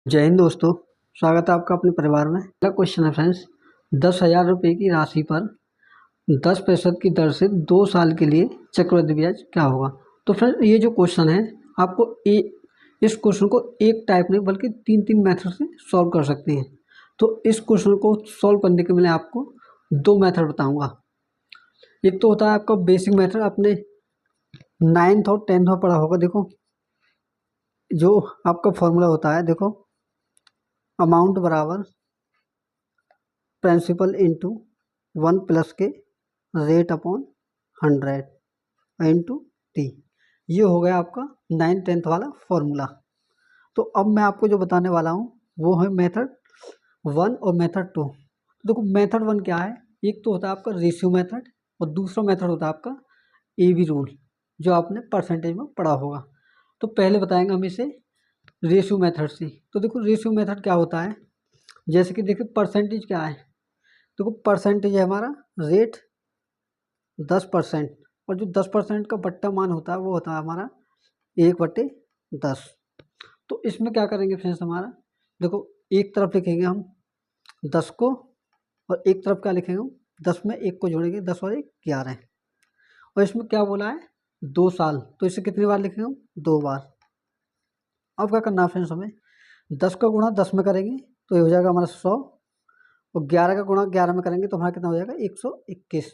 जय हिंद दोस्तों, स्वागत है आपका अपने परिवार में। पहला क्वेश्चन है फ्रेंड्स, 10,000 रुपये की राशि पर 10% की दर से 2 साल के लिए चक्रवृद्धि ब्याज क्या होगा। तो फ्रेंड्स ये जो क्वेश्चन है आपको इस क्वेश्चन को एक टाइप नहीं बल्कि 3 मेथड से सॉल्व कर सकते हैं। तो इस क्वेश्चन को सॉल्व करने के लिए मैं आपको 2 मेथड बताऊंगा। एक तो होता है आपका बेसिक मेथड, आपने 9th और 10th में पढ़ा होगा। देखो जो आपका फॉर्मूला होता है, देखो अमाउंट बराबर प्रिंसिपल इंटू 1 प्लस के रेट अपॉन 100 इंटू टी। ये हो गया आपका 9th-10th वाला फॉर्मूला। तो अब मैं आपको जो बताने वाला हूँ वो है मेथड 1 और मेथड 2। देखो मेथड 1 क्या है, एक तो होता है आपका रेशियो मेथड और दूसरा मेथड होता है आपका एबी रूल, जो आपने परसेंटेज में पढ़ा होगा। तो पहले बताएंगे हम इसे रेशियो मेथड से। तो देखो रेशियो मेथड क्या होता है, जैसे कि देखिए परसेंटेज क्या है। देखो परसेंटेज है हमारा रेट 10%, और जो 10% का बट्टा मान होता है वो होता है हमारा 1/10। तो इसमें क्या करेंगे फ्रेंड्स, हमारा देखो एक तरफ लिखेंगे हम 10 को, और एक तरफ क्या लिखेंगे हम 10 में 1 को जोड़ेंगे, 10 और 1 11। और इसमें क्या बोला है 2 साल, तो इसे कितनी बार लिखेंगे हम 2 बार। अब क्या करना है फ्रेंड्स, हमें 10 का गुणा 10 में करेंगे तो ये हो जाएगा हमारा 100, और 11 का गुणा 11 में करेंगे तो हमारा कितना हो जाएगा 121।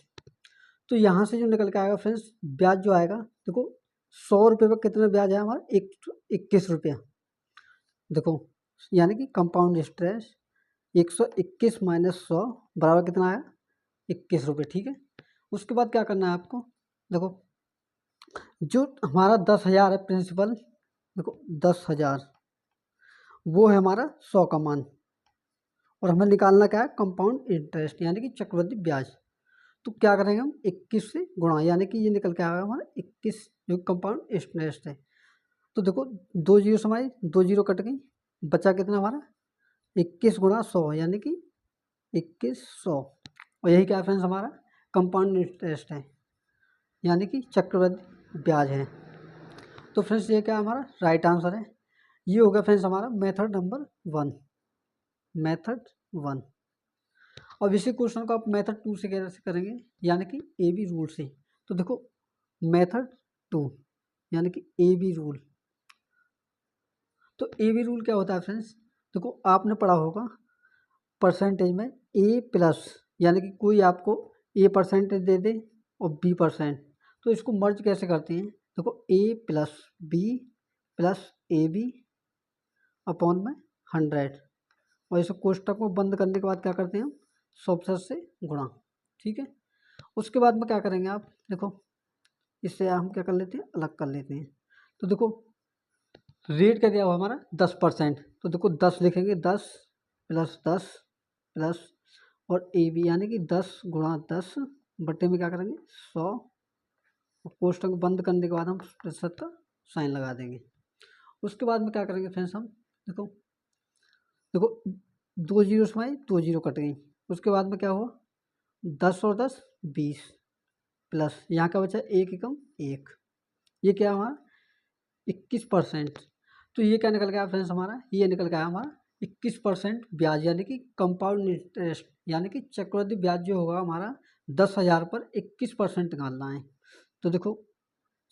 तो यहाँ से जो निकल के आएगा फ्रेंड्स ब्याज जो आएगा, देखो 100 रुपये पर कितना ब्याज है हमारा 121 रुपया। देखो यानी कि कंपाउंड इंटरेस्ट 121 माइनस 100 बराबर कितना आया 21 रुपये। ठीक है, उसके बाद क्या करना है आपको, देखो जो हमारा 10,000 है प्रिंसिपल, देखो 10,000 वो है हमारा 100 का मान, और हमें निकालना क्या है कंपाउंड इंटरेस्ट यानी कि चक्रवृद्धि ब्याज। तो क्या करेंगे हम 21 से गुणा, यानी कि ये निकल के आएगा हमारा 21 जो कंपाउंड इंटरेस्ट है। तो देखो 2 जीरो समाई, 2 जीरो कट गई, बचा कितना हमारा 21 गुणा 100 यानी कि 2100। और यही क्या फ्रेंड्स हमारा कंपाउंड इंटरेस्ट है यानी कि चक्रवृद्धि ब्याज है। तो फ्रेंड्स ये क्या हमारा राइट आंसर है। ये होगा फ्रेंड्स हमारा मेथड नंबर 1, मेथड 1। अब इसी क्वेश्चन को आप मेथड 2 से कैसे करेंगे, यानी कि ए बी रूल से। तो देखो मेथड 2 यानी कि ए बी रूल। तो ए बी रूल क्या होता है फ्रेंड्स, देखो आपने पढ़ा होगा परसेंटेज में ए प्लस, यानी कि कोई आपको ए परसेंटेज दे दे और बी परसेंट, तो इसको मर्ज कैसे करते हैं। देखो A plus B plus A B upon में 100, और इस कोष्टक को बंद करने के बाद क्या करते हैं हम 100% से गुणा। ठीक है, उसके बाद में क्या करेंगे आप, देखो इससे हम क्या कर लेते हैं अलग कर लेते हैं। तो देखो रेट क्या दिया हुआ हमारा 10%, तो देखो 10 लिखेंगे, 10 प्लस 10 प्लस और ए बी यानी कि 10 गुणा 10 बट्टे में क्या करेंगे 100, और कोष्टक बंद करने के बाद हम प्रतिशत का साइन लगा देंगे। उसके बाद में क्या करेंगे फ्रेंड्स हम, देखो देखो 2 जीरो समाई 2 जीरो कट गई, उसके बाद में क्या हुआ 10 और 10 20 प्लस यहाँ का बचा 1 एकम 1, ये क्या हमारा 21%। तो ये क्या निकल गया फ्रेंड्स हमारा, ये निकल गया हमारा 21% ब्याज यानी कि कंपाउंड इंटरेस्ट यानी कि चक्रवृद्धि ब्याज जो होगा हमारा 10,000 पर 21% निकालना है। तो देखो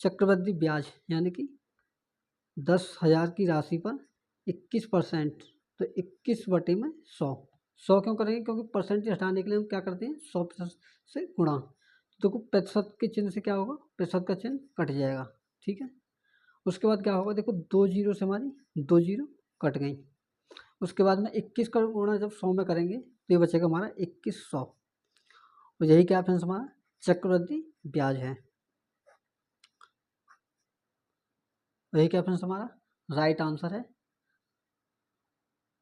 चक्रवृद्धि ब्याज यानी कि 10,000 की राशि पर 21%, तो 21/100। 100 क्यों करेंगे, क्योंकि परसेंटेज हटाने के लिए हम क्या करते हैं 100% से गुणा। तो देखो प्रतिशत के चिन्ह से क्या होगा, प्रतिशत का चिन्ह कट जाएगा। ठीक है, उसके बाद क्या होगा, देखो 2 जीरो से हमारी 2 जीरो कट गई, उसके बाद में 21 का गुणा जब 100 में करेंगे तो ये बचेगा हमारा 2100, और यही क्या फ्रेंड्स हमारा चक्रवृद्धि ब्याज है। यही क्या फ्रेंड्स हमारा राइट आंसर है।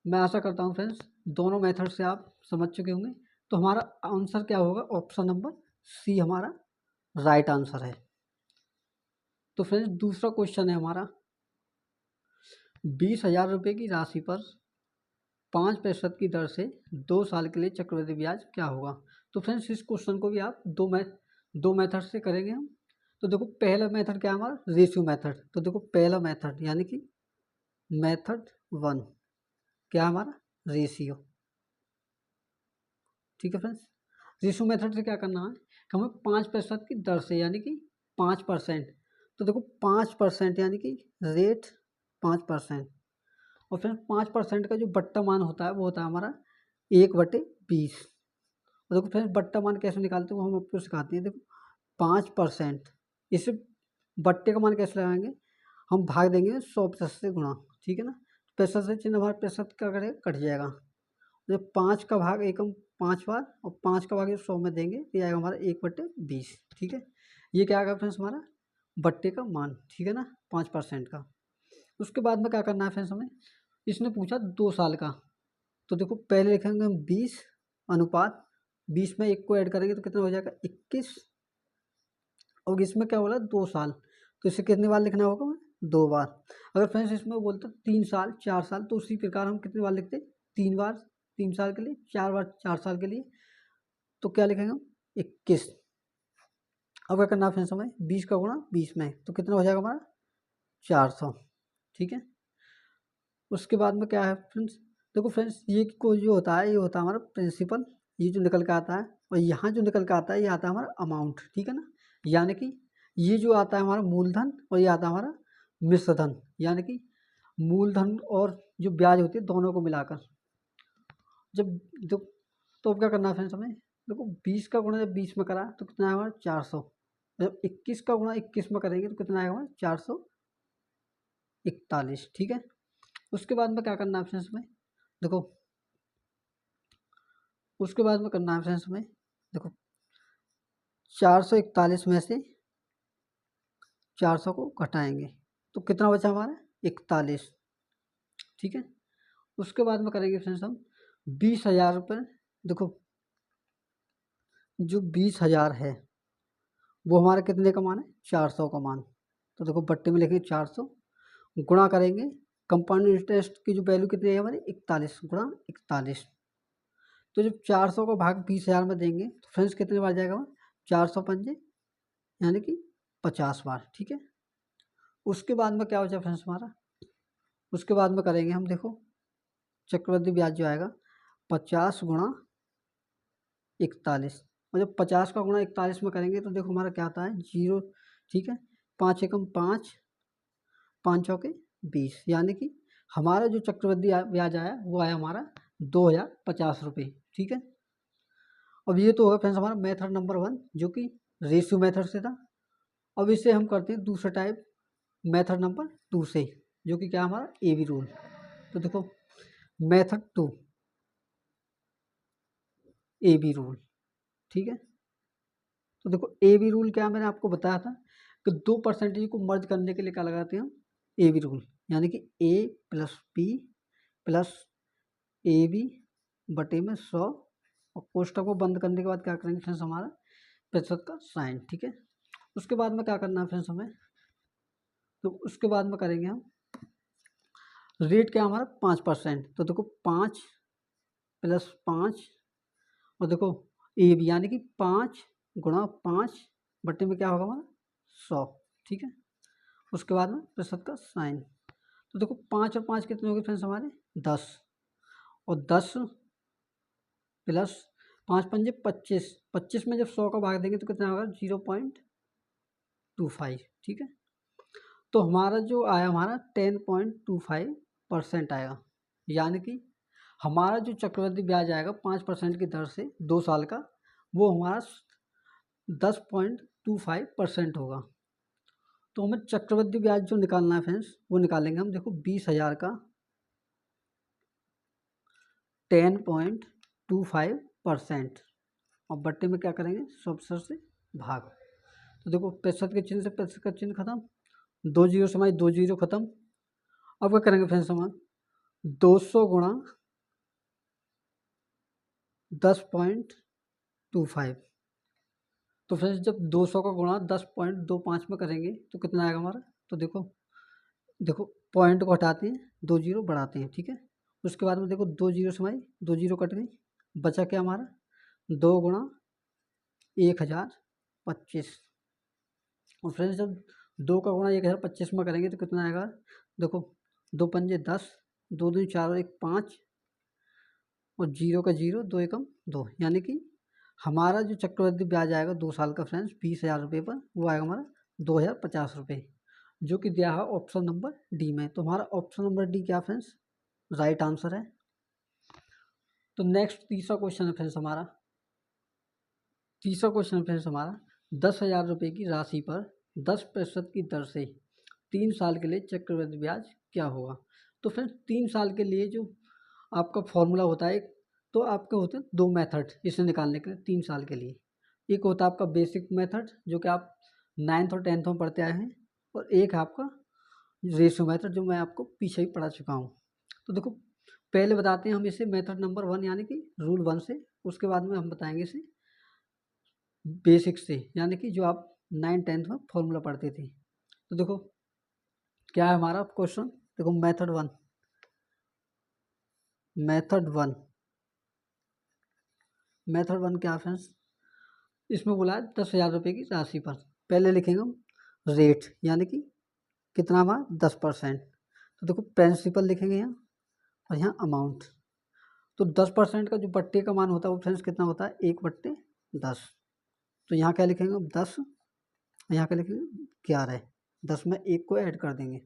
मैं आशा करता हूँ फ्रेंड्स दोनों मेथड से आप समझ चुके होंगे। तो हमारा आंसर क्या होगा, ऑप्शन नंबर सी हमारा राइट आंसर है। तो फ्रेंड्स दूसरा क्वेश्चन है हमारा, 20,000 रुपये की राशि पर 5% की दर से 2 साल के लिए चक्रवृद्धि ब्याज क्या होगा। तो फ्रेंड्स इस क्वेश्चन को भी आप दो मेथड से करेंगे हम। तो देखो पहला मेथड क्या है हमारा रेशियो मेथड। तो देखो पहला मेथड यानी कि मेथड 1, क्या है हमारा रेशियो। ठीक है फ्रेंड्स, रेशियो मेथड से क्या करना है कि हमें 5% की दर से यानी कि 5%, तो देखो 5% यानी कि रेट 5%, और फिर 5% का जो बट्टा मान होता है वो होता है हमारा 1/20। और देखो फ्रेंड्स बट्टा मान कैसे निकालते हैं वो हम आपको सिखाते हैं। देखो 5%, इसे बट्टे का मान कैसे लगाएंगे, हम भाग देंगे 100% से गुणा, ठीक है ना। प्रतिशत से चिन्ह हमारा प्रतिशत क्या करेगा, कट जाएगा। जब 5 का भाग एकम 5 बार और 5 का भाग 100 में देंगे तो ये आएगा हमारा 1/20। ठीक है, ये क्या आएगा फ्रेंड्स हमारा बट्टे का मान, ठीक है ना, 5% का। उसके बाद में क्या करना है फ्रेंड्स हमें, इसने पूछा 2 साल का, तो देखो पहले लिखेंगे हम 20 अनुपात 20 में 1 को ऐड करेंगे तो कितना हो जाएगा 21, और इसमें क्या बोला 2 साल, तो इसे कितनी बार लिखना होगा, 2 बार। अगर फ्रेंड्स इसमें बोलते 3 साल 4 साल, तो उसी प्रकार हम कितनी बार लिखते 3 बार 3 साल के लिए, 4 बार 4 साल के लिए, तो क्या लिखेंगे हम 21। अब क्या करना है फ्रेंड्स हमें 20 का गुणा 20 में, तो कितना हो जाएगा हमारा 400। ठीक है, उसके बाद में क्या है फ्रेंड्स, देखो फ्रेंड्स ये को जो होता है ये होता है हमारा प्रिंसिपल, ये जो निकल के आता है, और यहाँ जो निकल के आता है ये आता है हमारा अमाउंट। ठीक है ना, यानी कि ये जो आता है हमारा मूलधन और ये आता है हमारा मिश्रधन, यानी कि मूलधन और जो ब्याज होती है दोनों को मिलाकर जब जो, तो अब क्या करना है फ्रेंड्स हमें, देखो 20 का गुणा जब 20 में करा तो कितना आएगा हमारा 400, जब 21 का गुणा 21 में करेंगे तो कितना आएगा हमारा 441। ठीक है, उसके बाद में क्या करना है फ्रेंड्स में, देखो उसके बाद में करना है फ्रेंड्स में, देखो 441 में से 400 को घटाएंगे तो कितना बचा हमारा 41। ठीक है, उसके बाद में करेंगे फ्रेंड्स हम 20,000 रुपये, देखो जो 20,000 है वो हमारा कितने का मान है 400 का मान, तो देखो बट्टे में लिखेंगे 400 गुणा करेंगे कंपाउंड इंटरेस्ट की जो वैल्यू कितनी है हमारी 41 गुणा 41, तो जब 400 का भाग 20,000 में देंगे तो फ्रेंड्स कितने बार जाएगा 400 पंजे यानी कि 50 बार। ठीक है, उसके बाद में क्या हो जाए फ्रेंड्स हमारा, उसके बाद में करेंगे हम, देखो चक्रवृद्धि ब्याज जो आएगा 50 गुणा 41, और जब 50 का गुणा 41 में करेंगे तो देखो हमारा क्या आता है 0। ठीक है, 5 एकम 5 5 चौके 20, यानी कि हमारा जो चक्रवृद्धि ब्याज आया वो आया हमारा 2,050 रुपये। ठीक है, अब ये तो होगा फ्रेंड्स हमारा मेथड नंबर 1 जो कि रेशियो मेथड से था। अब इसे हम करते हैं दूसरा टाइप मेथड नंबर 2 से, जो कि क्या हमारा ए बी रूल। तो देखो मेथड 2 ए बी रूल। ठीक है, तो देखो ए बी रूल क्या मैंने आपको बताया था कि 2 परसेंटेज को मर्ज करने के लिए क्या लगाते हैं हम ए बी रूल, यानी कि A plus B plus A B बटे में 100, और कोष्टक को बंद करने के बाद क्या करेंगे फ्रेंड्स हमारा प्रतिशत का साइन। ठीक है, उसके बाद में क्या करना है फ्रेंड्स हमें, तो उसके बाद में करेंगे हम रेट क्या हमारा 5%, तो देखो 5 प्लस 5, और देखो ए बी यानी कि 5 गुणा 5 बट्टे में क्या होगा हमारा 100। ठीक है, उसके बाद में प्रतिशत का साइन, तो देखो 5 और 5 कितने हो गए फ्रेंड्स हमारे 10, और 10 प्लस 5 पंजे 25, 25 में जब 100 का भाग देंगे तो कितना होगा 0.25। ठीक है, तो हमारा जो आया हमारा 10.25% आएगा, यानी कि हमारा जो चक्रवृद्धि ब्याज आएगा 5% की दर से 2 साल का, वो हमारा 10.25% होगा। तो हमें चक्रवृद्धि ब्याज जो निकालना है फ्रेंड्स वो निकालेंगे हम, देखो 20,000 का 10.25%, और बट्टे में क्या करेंगे 100% से भाग, तो देखो प्रतिशत के चिन्ह से प्रतिशत का चिन्ह खत्म, 2 जीरो से हमारी 2 जीरो खत्म। अब क्या करेंगे फ्रेंड्स हम 200 गुणा 10.25, तो फ्रेंड्स जब 200 का गुणा 10.25 में करेंगे तो कितना आएगा हमारा, तो देखो देखो पॉइंट को हटाते हैं 2 जीरो बढ़ाते हैं। ठीक है, उसके बाद में देखो 2 जीरो से हमारी 2 जीरो कट गई, बचा क्या हमारा 2 गुणा 1025, और फ्रेंड्स जब 2 का गुणा 1025 में करेंगे तो कितना आएगा, देखो 2 पंजे 10 2 दूनी 4 और 1 5 और 0 का 0, 2 एकम 2, यानी कि हमारा जो चक्रवृद्धि ब्याज आएगा 2 साल का फ्रेंड्स 20,000 रुपये पर, वो आएगा हमारा 2,050 रुपये, जो कि दिया है ऑप्शन नंबर डी में। तो हमारा ऑप्शन नंबर डी क्या फ्रेंड्स राइट आंसर है। तो नेक्स्ट तीसरा क्वेश्चन है फ्रेंड्स हमारा 10,000 रुपये की राशि पर 10% की दर से 3 साल के लिए चक्रवृद्धि ब्याज क्या होगा। तो फ्रेंड्स 3 साल के लिए जो आपका फॉर्मूला होता है, तो आपके होते हैं 2 मेथड इसे निकालने के लिए 3 साल के लिए। एक होता है आपका बेसिक मेथड जो कि आप 9th और 10th में पढ़ते आए हैं, और एक है आपका रेशियो मेथड जो मैं आपको पीछे ही पढ़ा चुका हूँ। तो देखो पहले बताते हैं हम इसे मेथड नंबर 1 यानी कि रूल 1 से, उसके बाद में हम बताएंगे इसे बेसिक से, यानी कि जो आप 9th-10th में फॉर्मूला पढ़ते थे। तो देखो क्या है हमारा क्वेश्चन, देखो मेथड वन क्या फ्रेंड्स, इसमें बोला है 10,000 रुपये की राशि पर, पहले लिखेंगे हम रेट यानी कि कितना हमारा 10%। तो देखो प्रिंसिपल लिखेंगे यहाँ और यहाँ अमाउंट। तो 10% का जो बट्टे का मान होता है वो फ्रेंड्स कितना होता है 1/10। तो यहाँ क्या लिखेंगे हम 10, यहाँ क्या लिखेंगे 11, 10 में 1 को ऐड कर देंगे।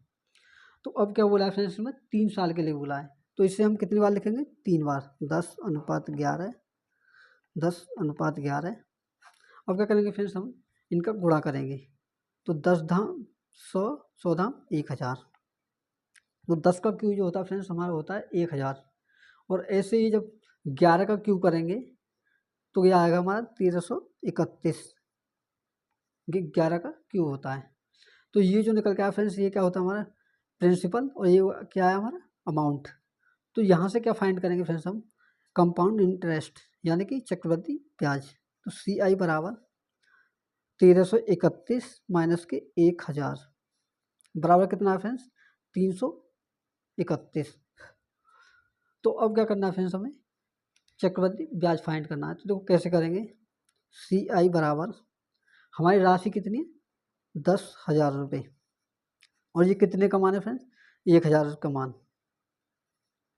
तो अब क्या बोला है फ्रेंड्स इसमें 3 साल के लिए बोला है, तो इसे हम कितनी बार लिखेंगे 3 बार, 10:11। अब क्या करेंगे फ्रेंड्स हम इनका गुणा करेंगे, तो 10 धाम 100, 100 धाम 1000। तो 10 का क्यू जो होता है फ्रेंड्स हमारा होता है 1000, और ऐसे ही जब 11 का क्यू करेंगे तो ये आएगा हमारा 1331, ये 11 का क्यू होता है। तो ये जो निकल के आया फ्रेंड्स ये क्या होता है हमारा प्रिंसिपल, और ये क्या है हमारा अमाउंट। तो यहाँ से क्या फाइंड करेंगे फ्रेंड्स हम कंपाउंड इंटरेस्ट यानी कि चक्रवृद्धि ब्याज। तो CI बराबर 1331 माइनस के 1000 बराबर कितना है फ्रेंड्स 331। तो अब क्या करना है फ्रेंड्स हमें चक्रवृद्धि ब्याज फाइंड करना है। तो देखो कैसे करेंगे, CI बराबर हमारी राशि कितनी है 10,000 रुपये, और ये कितने का मान है फ्रेंड्स 1000 का मान,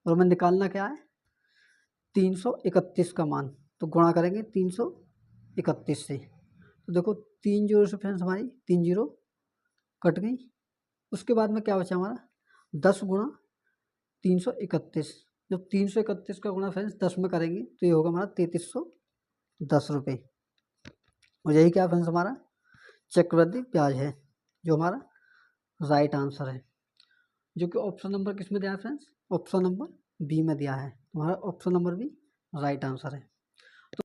और हमें निकालना क्या है 331 का मान। तो गुणा करेंगे 331 से। तो देखो 3 जीरो से फ्रेंड्स हमारी 3 जीरो कट गई। उसके बाद में क्या बचा हमारा 10 गुणा 331। जब 331 का गुणा फ्रेंड्स 10 में करेंगे तो ये होगा हमारा 3310 रुपये, और यही क्या फ्रेंड्स हमारा चक्रवृद्धि ब्याज है, जो हमारा राइट आंसर है, जो कि ऑप्शन नंबर किस में दिया है फ्रेंड्स ऑप्शन नंबर बी में दिया है। तुम्हारा option number B right answer है। तो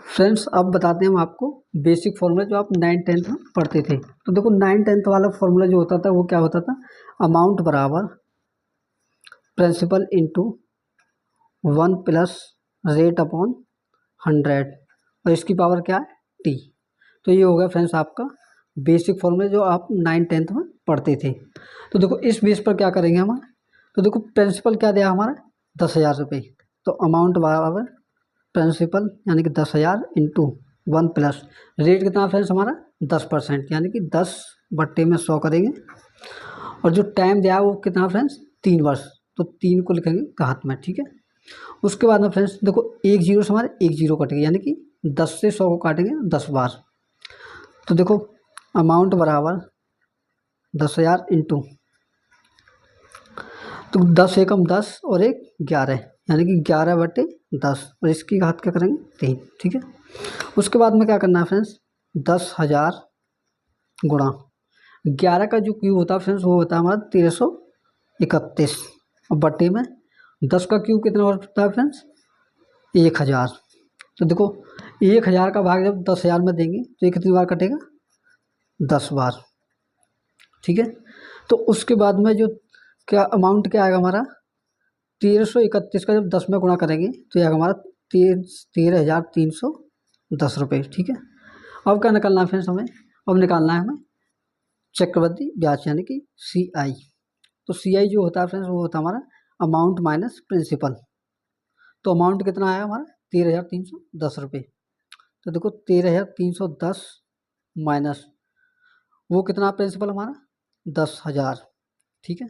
फ्रेंड्स अब बताते हैं हम आपको बेसिक फॉर्मूला जो आप 9th-10th में पढ़ते थे। तो देखो 9th-10th वाला फॉर्मूला जो होता था वो क्या होता था, अमाउंट बराबर principal into 1 plus rate upon 100, और इसकी पावर क्या है टी। तो ये हो गया फ्रेंड्स आपका बेसिक फॉर्मूला जो आप 9th-10th में पढ़ते थे। तो देखो इस बेस पर क्या करेंगे हम, तो देखो प्रिंसिपल क्या दिया हमारा 10,000 रुपये, तो अमाउंट बराबर प्रिंसिपल यानी कि 10,000 इंटू 1 प्लस रेट कितना फ्रेंड्स हमारा 10%, यानी कि 10/100 करेंगे, और जो टाइम दिया वो कितना फ्रेंड्स 3 वर्ष, तो 3 को लिखेंगे घात में, ठीक है। उसके बाद में फ्रेंड्स देखो 1 जीरो से हमारे 1 जीरो कटेगा, यानी कि 10 से 100 को काटेंगे 10 बार। तो देखो अमाउंट बराबर 10,000 इंटू, तो 10 एकम 10 और 1 11, यानी कि 11/10, और इसकी घात क्या करेंगे 3, ठीक है। उसके बाद में क्या करना है फ्रेंड्स 10,000 गुणा 11 का जो क्यूब होता है फ्रेंड्स वो होता है हमारा 1331, और बट्टे में 10 का क्यूब कितना होता है फ्रेंड्स 1000। तो देखो 1000 का भाग जब 10,000 में देंगे तो ये कितनी बार कटेगा 10 बार, ठीक है। तो उसके बाद में जो क्या अमाउंट क्या आएगा हमारा 1331 का जब 10 में गुणा करेंगे तो ये आएगा हमारा 13,310 रुपये, ठीक है। अब क्या निकालना है फ्रेंड्स हमें, अब निकालना है हमें चक्रवृद्धि ब्याज यानी कि CI। तो CI जो होता है फ्रेंड्स वो होता है हमारा अमाउंट माइनस प्रिंसिपल। तो अमाउंट कितना आया हमारा 13,310 रुपये। तो देखो 13,310 माइनस वो कितना प्रिंसिपल हमारा 10,000, ठीक है।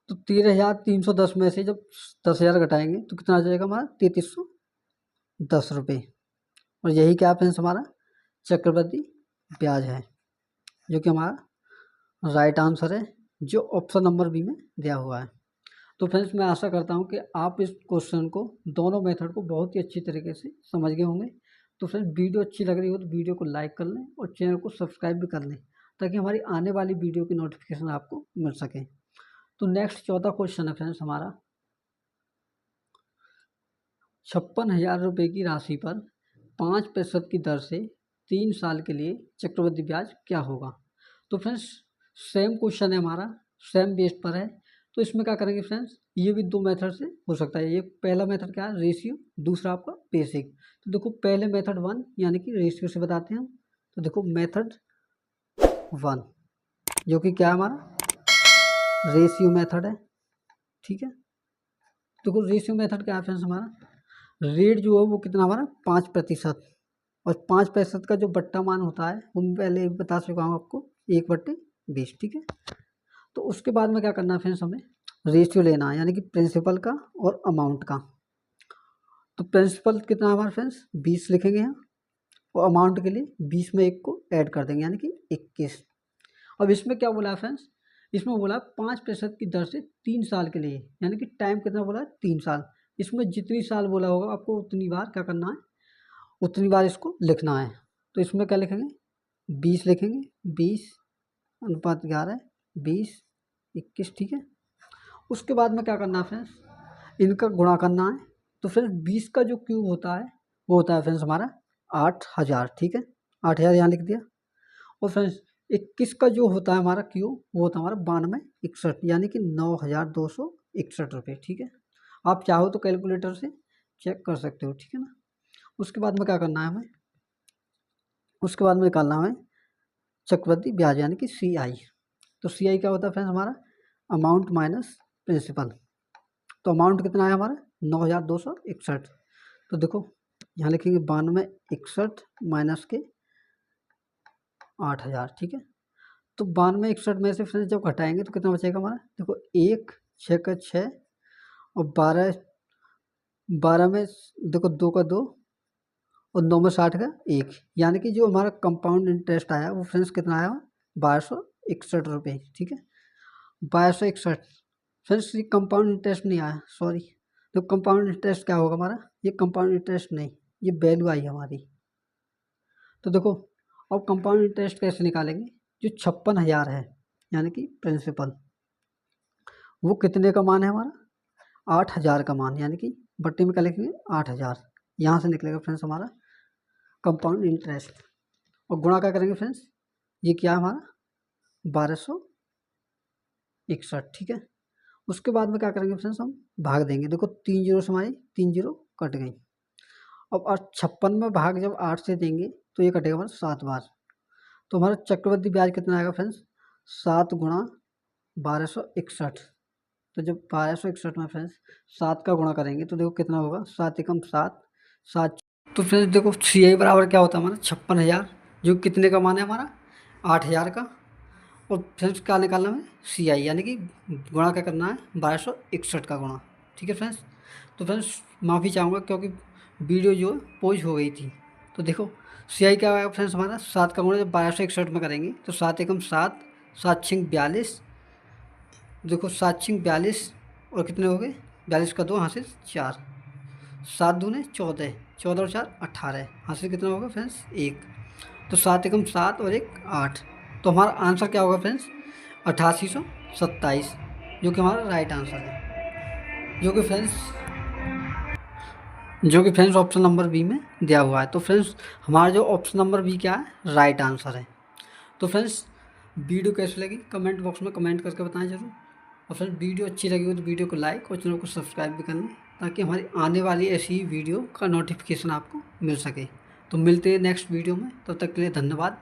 तो 13,310 में से जब 10,000 घटाएंगे तो कितना आ जाएगा हमारा 3,310 रुपये। और यही क्या फ्रेंड्स हमारा चक्रवृद्धि ब्याज है, जो कि हमारा राइट आंसर है, जो ऑप्शन नंबर बी में दिया हुआ है। तो फ्रेंड्स मैं आशा करता हूँ कि आप इस क्वेश्चन को, दोनों मेथड को बहुत ही अच्छी तरीके से समझ गए होंगे। तो फ्रेंड्स वीडियो अच्छी लग रही हो तो वीडियो को लाइक कर लें और चैनल को सब्सक्राइब भी कर लें, ताकि हमारी आने वाली वीडियो की नोटिफिकेशन आपको मिल सके। तो नेक्स्ट 14 क्वेश्चन है फ्रेंड्स हमारा, 56,000 रुपये की राशि पर 5% की दर से 3 साल के लिए चक्रवृद्धि ब्याज क्या होगा। तो फ्रेंड्स सेम क्वेश्चन है हमारा, सेम बेस पर है। तो इसमें क्या करेंगे फ्रेंड्स, ये भी दो मेथड से हो सकता है। ये पहला मेथड क्या है, रेशियो, दूसरा आपका बेसिक। तो देखो पहले मेथड 1 यानी कि रेशियो से बताते हैं हम। तो देखो मेथड 1 जो कि क्या है हमारा रेशियो मेथड है, ठीक है। देखो रेशियो मेथड क्या है फ्रेंड्स, हमारा रेट जो है वो कितना हमारा 5%, और 5% का जो बट्टा मान होता है वो मैं पहले बता चुका हूँ आपको, 1/20, ठीक है। तो उसके बाद में क्या करना है फ्रेंड्स, हमें रेशियो लेना है, यानी कि प्रिंसिपल का और अमाउंट का। तो प्रिंसिपल कितना हमारा फ्रेंड्स 20 लिखेंगे यहाँ, और अमाउंट के लिए 20 में 1 को ऐड कर देंगे, यानी कि 21। अब इसमें क्या बोला है फ्रेंड्स, इसमें बोला 5% की दर से 3 साल के लिए, यानी कि टाइम कितना बोला है 3 साल। इसमें जितनी साल बोला होगा आपको उतनी बार क्या करना है, उतनी बार इसको लिखना है। तो इसमें क्या लिखेंगे 20 लिखेंगे, 20:11, 20, 21, ठीक है। उसके बाद में क्या करना है फ्रेंड्स, इनका गुणा करना है। तो फ्रेंड्स 20 का जो क्यूब होता है वो होता है फ्रेंड्स हमारा 8,000, ठीक है, 8,000 यहाँ लिख दिया। और फ्रेंड्स 21 का जो होता है हमारा क्यूब वो होता है हमारा 9261, यानी कि 9,261 रुपये, ठीक है। आप चाहो तो कैलकुलेटर से चेक कर सकते हो, ठीक है ना। उसके बाद में क्या करना है हमें, उसके बाद में निकालना है हमें चक्रवृद्धि ब्याज, यानी कि CI। तो CI क्या होता है फ्रेंड्स हमारा अमाउंट माइनस प्रिंसिपल। तो अमाउंट कितना है हमारा 9,261। तो देखो यहाँ लिखेंगे 9261 माइनस के 8,000, ठीक है। तो 9261 में से फ्रेंड्स जब घटाएंगे तो कितना बचेगा हमारा, देखो 1, 6 का 6, और 12 में देखो 2 का 2, और 9 में 60 का 1, यानी कि जो हमारा कंपाउंड इंटरेस्ट आया वो फ्रेंड्स कितना आया 1,261 रुपये, ठीक है। 1,261 फ्रेंड्स, ये कंपाउंड इंटरेस्ट नहीं आया, सॉरी। तो कंपाउंड इंटरेस्ट क्या होगा हमारा, ये कंपाउंड इंटरेस्ट नहीं, ये वैल्यू आई हमारी। तो देखो अब कंपाउंड इंटरेस्ट कैसे निकालेंगे, जो 56,000 है यानी कि प्रिंसिपल, वो कितने का मान है हमारा 8,000 का मान, यानी कि बट्टे में क्या लिखेंगे 8,000। यहाँ से निकलेगा फ्रेंड्स हमारा कंपाउंड इंटरेस्ट, और गुणा क्या करेंगे फ्रेंड्स, ये क्या हमारा 1,261, ठीक है। उसके बाद में क्या करेंगे फ्रेंड्स, हम भाग देंगे। देखो 3 जीरो से हमारी 3 जीरो कट गई। अब 56 में भाग जब 8 से देंगे तो ये कटेगा हमारा 7 बार। तो हमारा चक्रवृद्धि ब्याज कितना आएगा फ्रेंड्स 7 गुणा 1,261। तो जब 1,261 में फ्रेंड्स 7 का गुणा करेंगे तो देखो कितना होगा, 7 एकम 7, 7। तो फ्रेंड्स देखो CI बराबर क्या होता है हमारा 56,000, जो कितने का मान है हमारा 8,000 का। और फ्रेंड्स क्या निकालना है CI, यानी कि गुणा क्या करना है 1,261 का गुणा, ठीक है फ्रेंड्स। तो फ्रेंड्स माफ़ी चाहूँगा क्योंकि वीडियो जो पॉज हो गई थी। तो देखो CI क्या आएगा फ्रेंड्स हमारा 7 का गुणा जब 1,261 में करेंगे तो 7 एकम 7, 7 छिंग 42, देखो 7 छिंग 42, और कितने हो गए 42 का 2 हासिल 4, 7 दूने 14, 14 और 4 18, हासिल कितना होगा फ्रेंड्स 1। तो 7 एकम 7 और 1 8। तो हमारा आंसर क्या होगा फ्रेंड्स 8827, जो कि हमारा राइट आंसर है, जो कि फ्रेंड्स ऑप्शन नंबर बी में दिया हुआ है। तो फ्रेंड्स हमारा जो ऑप्शन नंबर बी क्या है राइट आंसर है। तो फ्रेंड्स वीडियो कैसी लगी कमेंट बॉक्स में कमेंट करके बताएं जरूर। और फ्रेंड्स वीडियो अच्छी लगी हो तो वीडियो को लाइक और चैनल को सब्सक्राइब भी कर लें, ताकि हमारी आने वाली ऐसी वीडियो का नोटिफिकेशन आपको मिल सके। तो मिलते हैं नेक्स्ट वीडियो में, तब तक के लिए धन्यवाद।